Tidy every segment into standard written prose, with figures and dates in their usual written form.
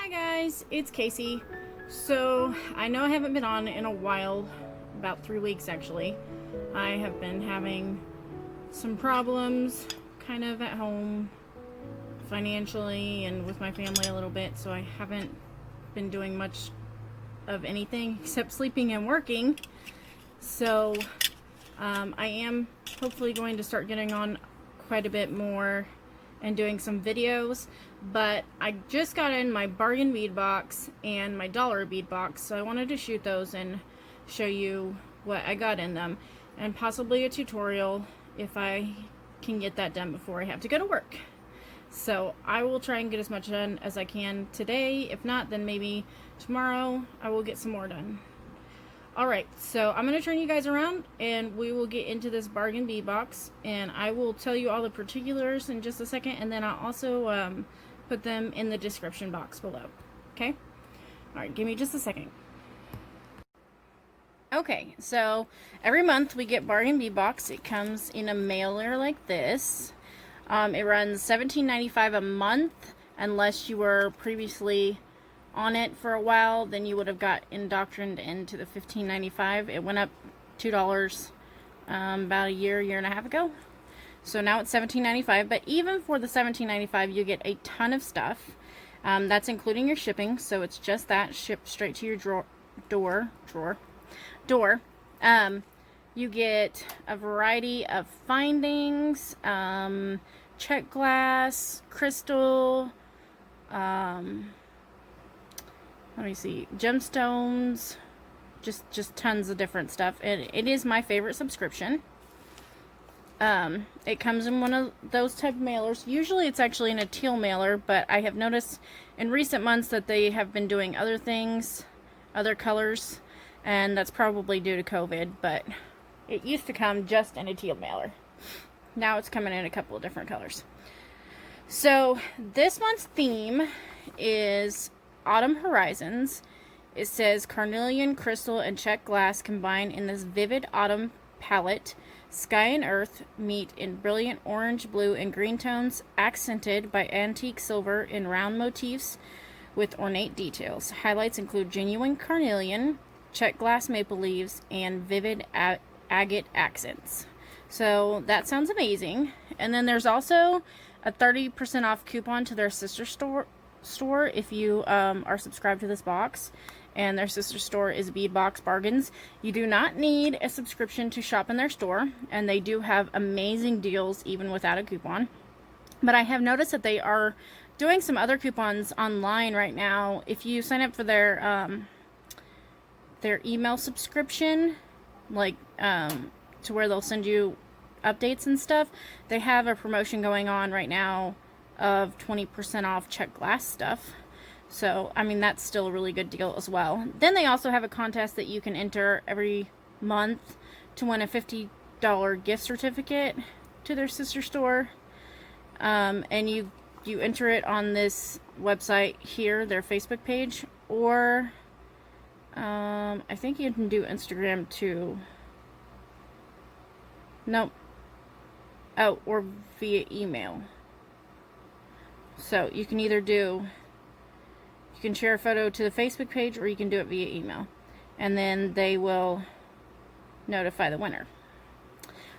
Hi guys, it's Casey. So I know I haven't been on in a while, about 3 weeks actually. I have been having some problems kind of at home financially and with my family a little bit, so I haven't been doing much of anything except sleeping and working. So I am hopefully going to start getting on quite a bit more and doing some videos, but I just got in my Bargain Bead Box and my dollar bead box, so I wanted to shoot those and show you what I got in them, and possibly a tutorial if I can get that done before I have to go to work. So I will try and get as much done as I can today. If not, then maybe tomorrow I will get some more done. Alright, so I'm going to turn you guys around and we will get into this Bargain Bead Box, and I will tell you all the particulars in just a second, and then I'll also put them in the description box below. Okay? Alright, give me just a second. Okay, so every month we get Bargain Bead Box. It comes in a mailer like this. It runs $17.95 a month unless you were previously on it for a while, then you would have got indoctrined into the $15.95. It went up $2 about a year and a half ago. So now it's $17.95, but even for the $17.95 you get a ton of stuff. That's including your shipping, so it's just that, shipped straight to your door. You get a variety of findings, check glass, crystal, let me see, gemstones, just tons of different stuff. It is my favorite subscription. It comes in one of those type of mailers. Usually it's actually in a teal mailer, but I have noticed in recent months that they have been doing other things, other colors, and that's probably due to COVID, but it used to come just in a teal mailer. Now it's coming in a couple of different colors. So this month's theme is Autumn Horizons. It says Carnelian, crystal, and check glass combine in this vivid autumn palette. Sky and earth meet in brilliant orange, blue, and green tones, accented by antique silver in round motifs with ornate details. Highlights include genuine carnelian, check glass maple leaves, and vivid agate accents. So that sounds amazing. And then there's also a 30% off coupon to their sister store if you are subscribed to this box, and their sister store is Bead Box Bargains. You do not need a subscription to shop in their store, and they do have amazing deals even without a coupon. But I have noticed that they are doing some other coupons online right now. If you sign up for their email subscription, like to where they'll send you updates and stuff, they have a promotion going on right now of 20% off check glass stuff. So I mean, that's still a really good deal as well. Then they also have a contest that you can enter every month to win a $50 gift certificate to their sister store, and you enter it on this website here, their Facebook page, or I think you can do Instagram too. Nope. Oh, or via email. So you can either you can share a photo to the Facebook page, or you can do it via email, and then they will notify the winner.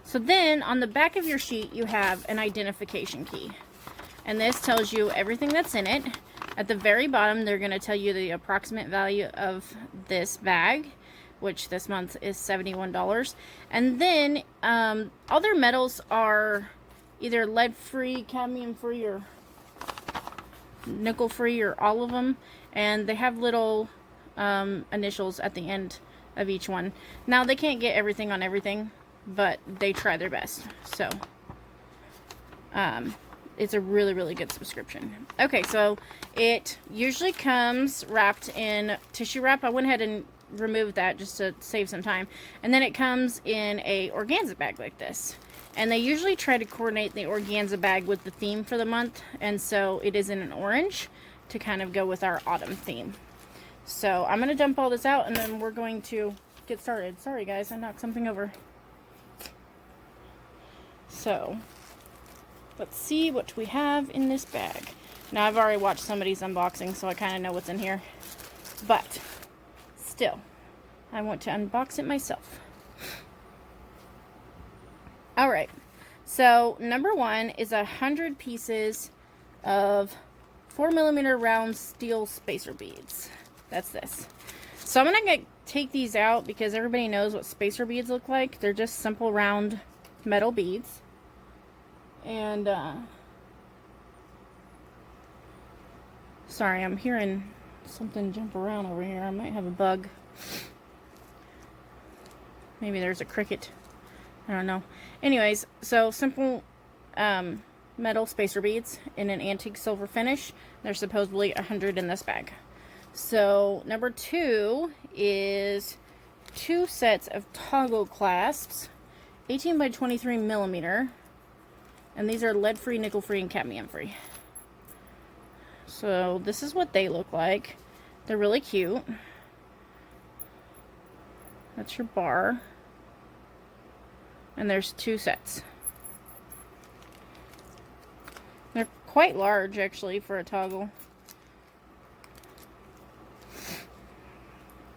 So then on the back of your sheet you have an identification key, and this tells you everything that's in it. At the very bottom they're going to tell you the approximate value of this bag, which this month is $71. And then all their metals are either lead free, cadmium free, or nickel free, or all of them, and they have little initials at the end of each one. Now they can't get everything on everything, but they try their best. So it's a really good subscription. Okay, so it usually comes wrapped in tissue wrap. I went ahead and removed that just to save some time, and then it comes in a organza bag like this. And they usually try to coordinate the organza bag with the theme for the month, and so it is in an orange to kind of go with our autumn theme. So I'm going to dump all this out, and then we're going to get started. Sorry guys, I knocked something over. So let's see what we have in this bag. Now, I've already watched somebody's unboxing, so I kind of know what's in here. But, still, I want to unbox it myself. Alright, so number 1 is 100 pieces of 4mm round steel spacer beads. That's this. So I'm going to take these out because everybody knows what spacer beads look like. They're just simple round metal beads. And, sorry, I'm hearing something jump around over here. I might have a bug. Maybe there's a cricket. I don't know. Anyways, so simple metal spacer beads in an antique silver finish. There's supposedly 100 in this bag. So number 2 is 2 sets of toggle clasps, 18 by 23 millimeter, and these are lead-free, nickel-free, and cadmium-free. So this is what they look like. They're really cute. That's your bar. And there's 2 sets. They're quite large, actually, for a toggle.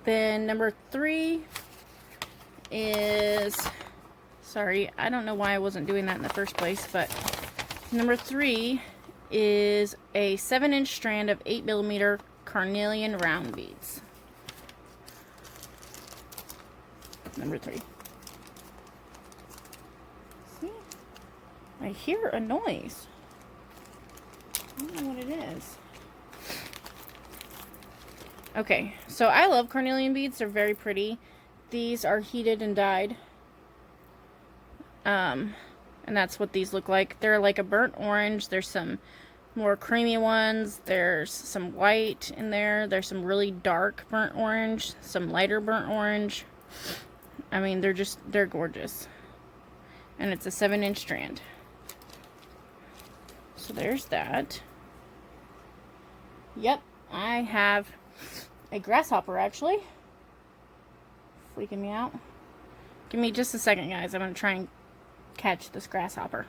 Then number 3 is, sorry, I don't know why I wasn't doing that in the first place, but number 3 is a 7-inch strand of 8mm Carnelian round beads. Number 3. See? I hear a noise. I don't know what it is. Okay, so I love Carnelian beads. They're very pretty. These are heated and dyed. And that's what these look like. They're like a burnt orange. There's some more creamy ones. There's some white in there. There's some really dark burnt orange. Some lighter burnt orange. I mean, they're gorgeous. And it's a 7-inch strand. So there's that. Yep, I have a grasshopper, actually. Freaking me out. Give me just a second, guys. I'm going to try and catch this grasshopper.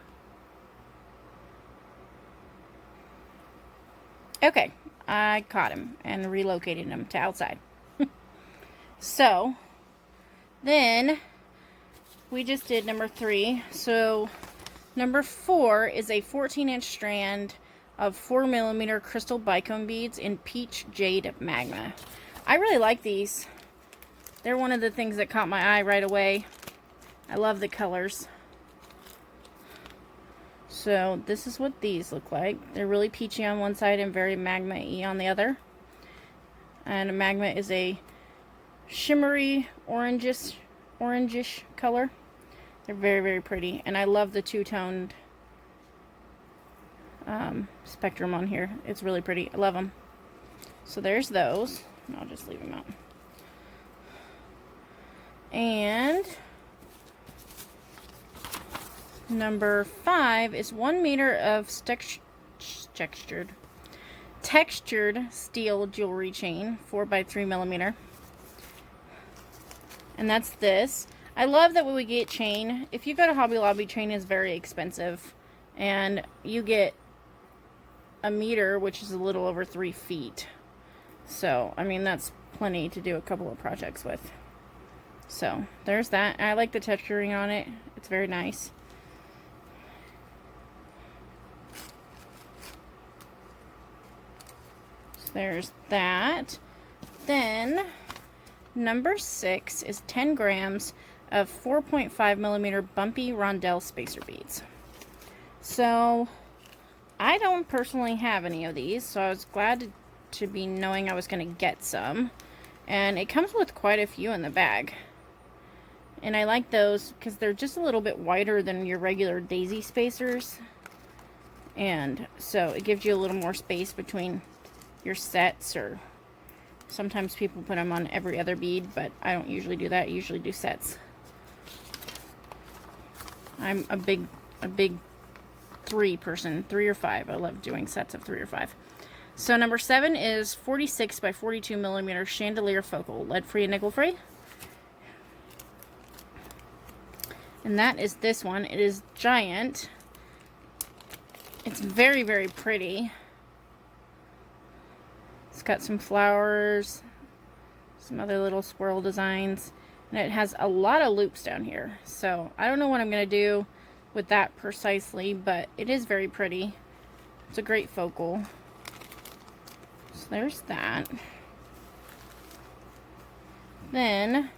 Okay, I caught him and relocated him to outside. So, then we just did number 3. So, number 4 is a 14-inch strand of 4mm crystal bicone beads in peach jade magma. I really like these. They're one of the things that caught my eye right away. I love the colors. So this is what these look like. They're really peachy on one side and very magma-y on the other. And magma is a shimmery orangish color. They're very, very pretty. And I love the two-toned spectrum on here. It's really pretty. I love them. So there's those. I'll just leave them out. And number 5 is 1 meter of textured steel jewelry chain, 4 by 3 millimeter. And that's this. I love that when we get chain, if you go to Hobby Lobby, chain is very expensive. And you get a meter, which is a little over 3 feet. So, I mean, that's plenty to do a couple of projects with. So, there's that. I like the texturing on it. It's very nice. So there's that. Then, number 6 is 10 grams of 4.5 millimeter bumpy rondelle spacer beads. So, I don't personally have any of these, so I was glad to be knowing I was going to get some. And it comes with quite a few in the bag. And I like those because they're just a little bit wider than your regular daisy spacers. And so it gives you a little more space between your sets, or sometimes people put them on every other bead, but I don't usually do that. I usually do sets. I'm a big 3 person, 3 or 5. I love doing sets of 3 or 5. So number 7 is 46 by 42 millimeter chandelier focal, lead-free and nickel-free. And that is this one. It is giant. It's very, very pretty. It's got some flowers, some other little squirrel designs, and it has a lot of loops down here. So I don't know what I'm going to do with that precisely, but it is very pretty. It's a great focal. So there's that. Then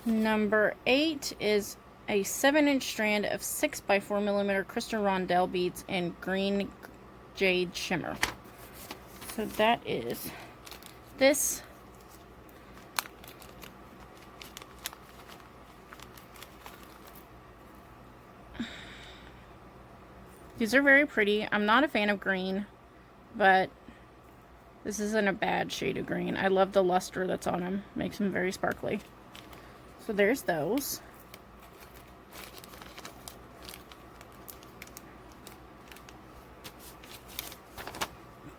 number 8 is a 7-inch strand of 6x4mm crystal rondelle beads in green jade shimmer. So that is this. These are very pretty. I'm not a fan of green, but this isn't a bad shade of green. I love the luster that's on them. Makes them very sparkly. So there's those.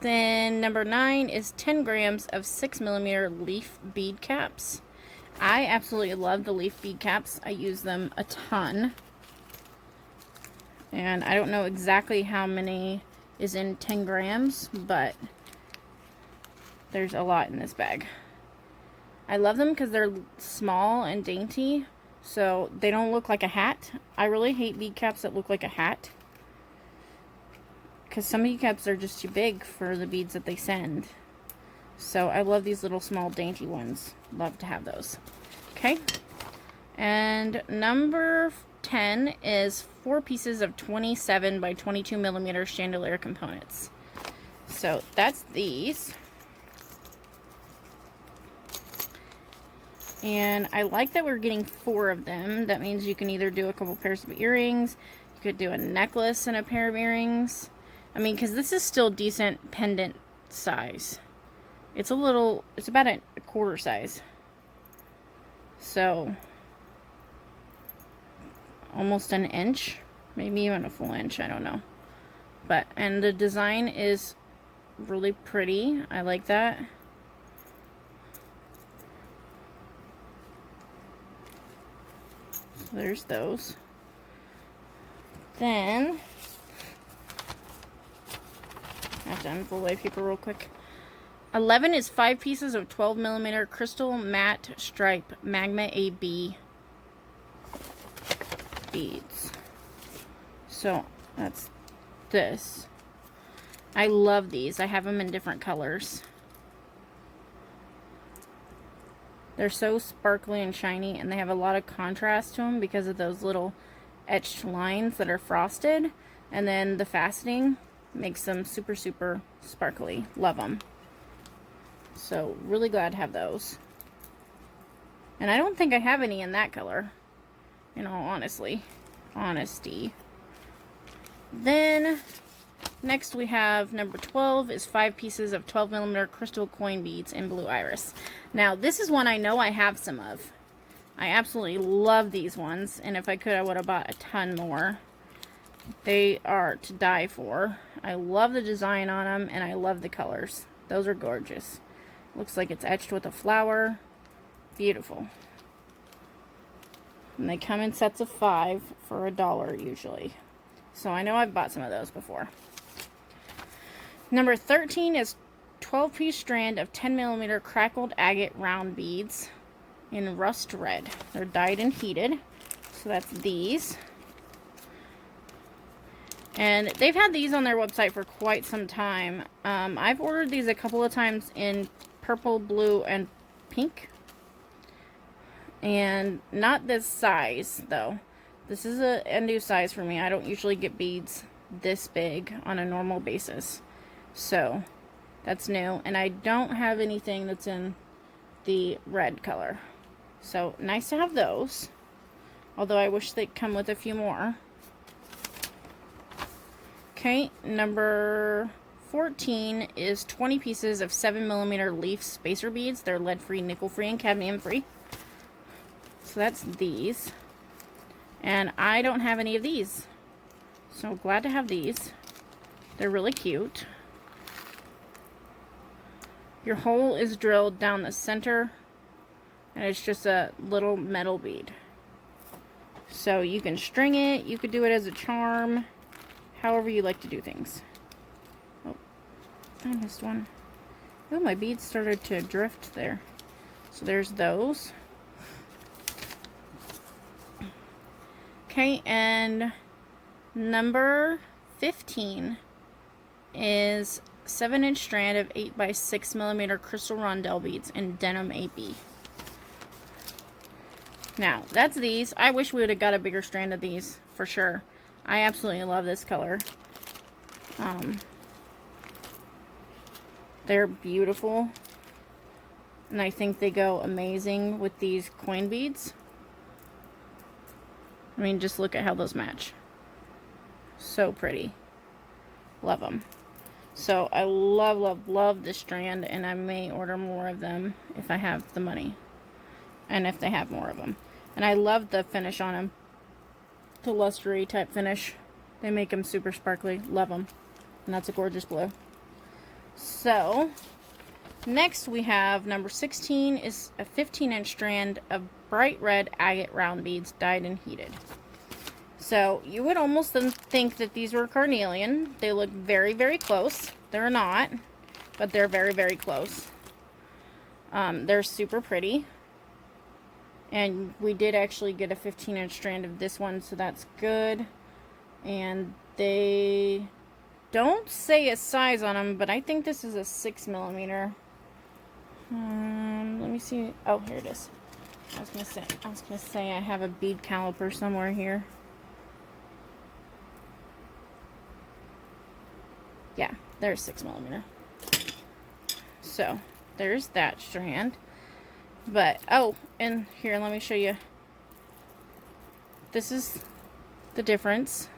Then number 9 is 10 grams of 6mm leaf bead caps. I absolutely love the leaf bead caps. I use them a ton. And I don't know exactly how many is in 10 grams, but there's a lot in this bag. I love them because they're small and dainty, so they don't look like a hat. I really hate bead caps that look like a hat, because some bead caps are just too big for the beads that they send. So I love these little small dainty ones. Love to have those. Okay. And number 10 is 4 pieces of 27x22mm chandelier components. So that's these. And I like that we're getting 4 of them. That means you can either do a couple pairs of earrings, you could do a necklace and a pair of earrings. I mean, because this is still decent pendant size. It's about a quarter size. So, almost an inch, maybe even a full inch, I don't know. But, and the design is really pretty. I like that. So there's those. Then, I have to unfold away paper real quick. 11 is 5 pieces of 12mm crystal matte stripe magma AB beads. So that's this. I love these. I have them in different colors. They're so sparkly and shiny, and they have a lot of contrast to them because of those little etched lines that are frosted, and then the faceting makes them super, super sparkly. Love them. So, really glad to have those. And I don't think I have any in that color, in all honesty. Then, next we have number 12 is 5 pieces of 12mm crystal coin beads in blue iris. Now, this is one I know I have some of. I absolutely love these ones, and if I could, I would have bought a ton more. They are to die for. I love the design on them, and I love the colors. Those are gorgeous. Looks like it's etched with a flower. Beautiful. And they come in sets of 5 for $1 usually. So I know I've bought some of those before. Number 13 is 12-piece strand of 10mm crackled agate round beads in rust red. They're dyed and heated. So that's these. And they've had these on their website for quite some time. I've ordered these a couple of times in purple, blue, and pink. And not this size, though. This is a new size for me. I don't usually get beads this big on a normal basis. So, that's new. And I don't have anything that's in the red color. So, nice to have those. Although I wish they'd come with a few more. Okay, number 14 is 20 pieces of 7mm leaf spacer beads. They're lead-free, nickel-free, and cadmium-free. So that's these. And I don't have any of these. So glad to have these. They're really cute. Your hole is drilled down the center, and it's just a little metal bead. So you can string it, you could do it as a charm, however you like to do things. Oh, I missed one. Oh, my beads started to drift there. So there's those. Okay, and number 15 is 7-inch strand of 8x6mm crystal rondelle beads in denim AB. Now, that's these. I wish we would have got a bigger strand of these, for sure. I absolutely love this color. They're beautiful. And I think they go amazing with these coin beads. I mean, just look at how those match. So pretty. Love them. So I love, love, love this strand, and I may order more of them if I have the money. And if they have more of them. And I love the finish on them. The lustery type finish. They make them super sparkly. Love them. And that's a gorgeous blue. So, next we have number 16 is a 15-inch strand of bright red agate round beads dyed and heated. So, you would almost think that these were carnelian. They look very, very close. They're not, but they're very, very close. They're super pretty. And we did actually get a 15-inch strand of this one, so that's good. And they don't say a size on them, but I think this is a 6mm. Let me see. Oh, here it is. I was gonna say I have a bead caliper somewhere here. Yeah, there's 6mm. So there's that strand. But, oh, and here, let me show you. This is the difference.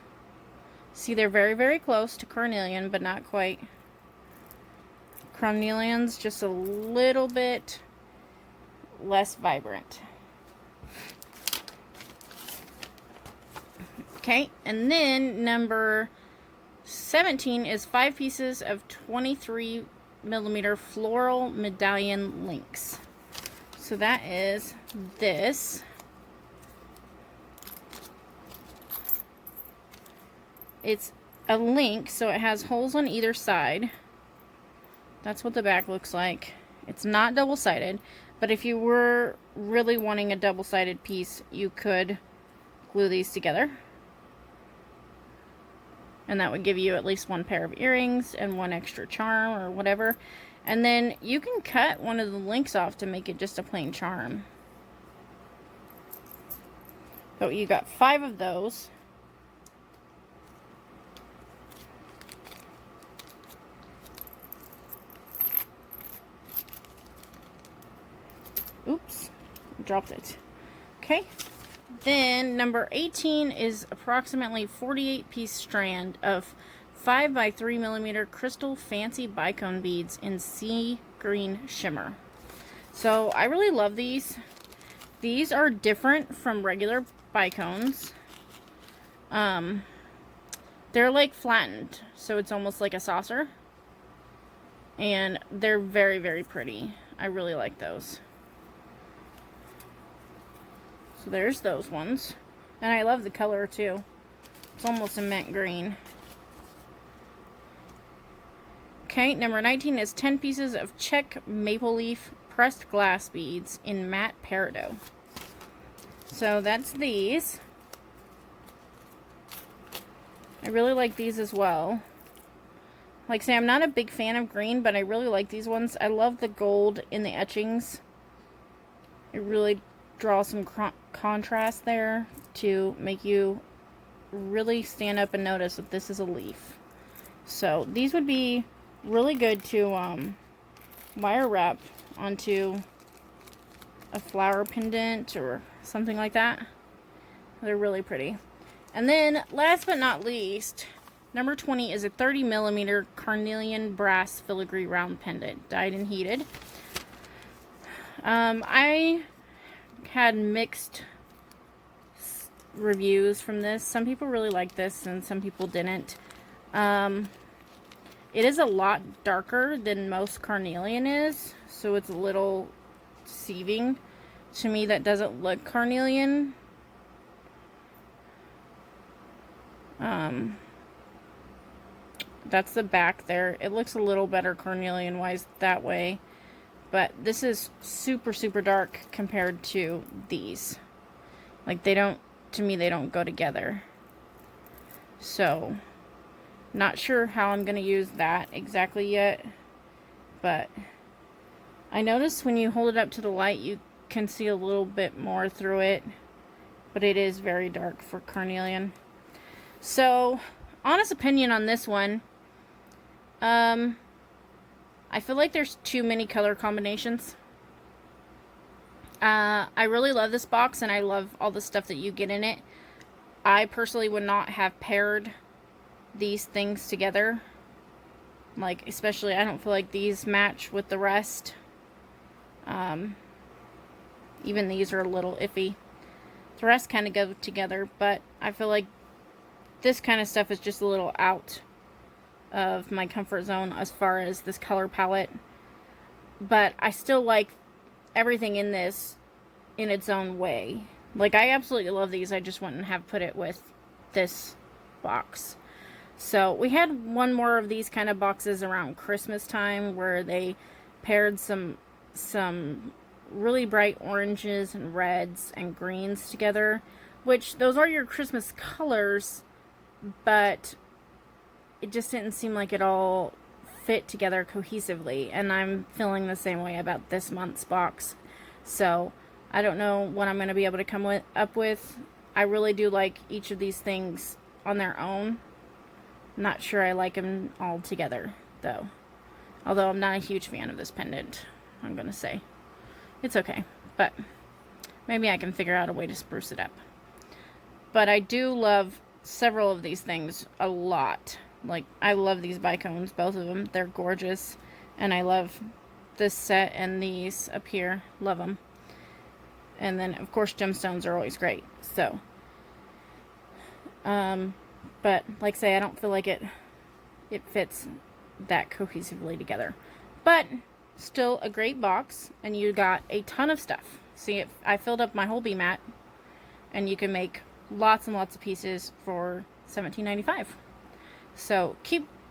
See, they're very, very close to carnelian, but not quite. Carnelian's just a little bit less vibrant. Okay, and then number 17 is 5 pieces of 23mm floral medallion links. So that is this. It's a link, so it has holes on either side. That's what the back looks like. It's not double-sided, but if you were really wanting a double-sided piece, you could glue these together. And that would give you at least one pair of earrings and one extra charm or whatever. And then you can cut one of the links off to make it just a plain charm. So you got 5 of those. Oops, dropped it. Okay. Then number 18 is approximately 48-piece strand of 5x3mm crystal fancy bicone beads in sea green shimmer. So I really love these. These are different from regular bicones. They're like flattened, so it's almost like a saucer. And they're very, very pretty. I really like those. So there's those ones. And I love the color too. It's almost a mint green. Okay, number 19 is 10 pieces of check maple leaf pressed glass beads in matte peridot. So that's these. I really like these as well. Like I say, I'm not a big fan of green, but I really like these ones. I love the gold in the etchings. It really draws some contrast there to make you really stand up and notice that this is a leaf. So these would be really good to wire wrap onto a flower pendant or something like that. They're really pretty. And then last but not least, number 20 is a 30mm Carnelian brass filigree round pendant dyed and heated. I had mixed reviews from this. Some people really liked this and some people didn't. It is a lot darker than most carnelian is, so it's a little deceiving. To me, that doesn't look carnelian. That's the back there. It looks a little better Carnelian wise that way. But this is super, super dark compared to these. Like, they don't, to me, they don't go together. So, not sure how I'm going to use that exactly yet. But I noticed when you hold it up to the light, you can see a little bit more through it. But it is very dark for Carnelian. So, honest opinion on this one. I feel like there's too many color combinations. I really love this box, and I love all the stuff that you get in it. I personally would not have paired these things together. Like, especially, I don't feel like these match with the rest. Even these are a little iffy. The rest kind of go together, but I feel like this kind of stuff is just a little out of my comfort zone as far as this color palette. But I still like everything in this in its own way. Like, I absolutely love these. I just wouldn't have put it with this box. So we had one more of these kind of boxes around Christmas time where they paired some really bright oranges and reds and greens together, which those are your Christmas colors, but it just didn't seem like it all fit together cohesively, and I'm feeling the same way about this month's box. So I don't know what I'm going to be able to come up with. I really do like each of these things on their own. Not sure I like them all together, though. Although I'm not a huge fan of this pendant, I'm going to say. It's okay, but maybe I can figure out a way to spruce it up. But I do love several of these things a lot. Like, I love these bicones, both of them. They're gorgeous. And I love this set and these up here. Love them. And then, of course, gemstones are always great. So, but like I say, I don't feel like it fits that cohesively together. But still a great box, and you got a ton of stuff. See, I filled up my whole bee mat, and you can make lots and lots of pieces for $17.95. So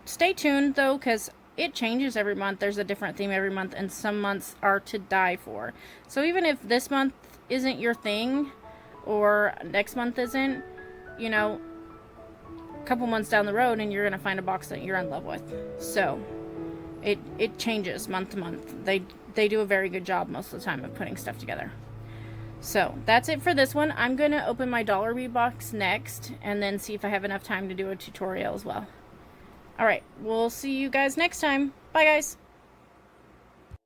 stay tuned though, because it changes every month. There's a different theme every month, and some months are to die for. So even if this month isn't your thing, or next month isn't, you know, a couple months down the road, and you're gonna find a box that you're in love with. So it changes month to month. They do a very good job most of the time of putting stuff together. So that's it for this one. I'm going to open my dollar bead box next, and then see if I have enough time to do a tutorial as well. Alright, we'll see you guys next time. Bye guys!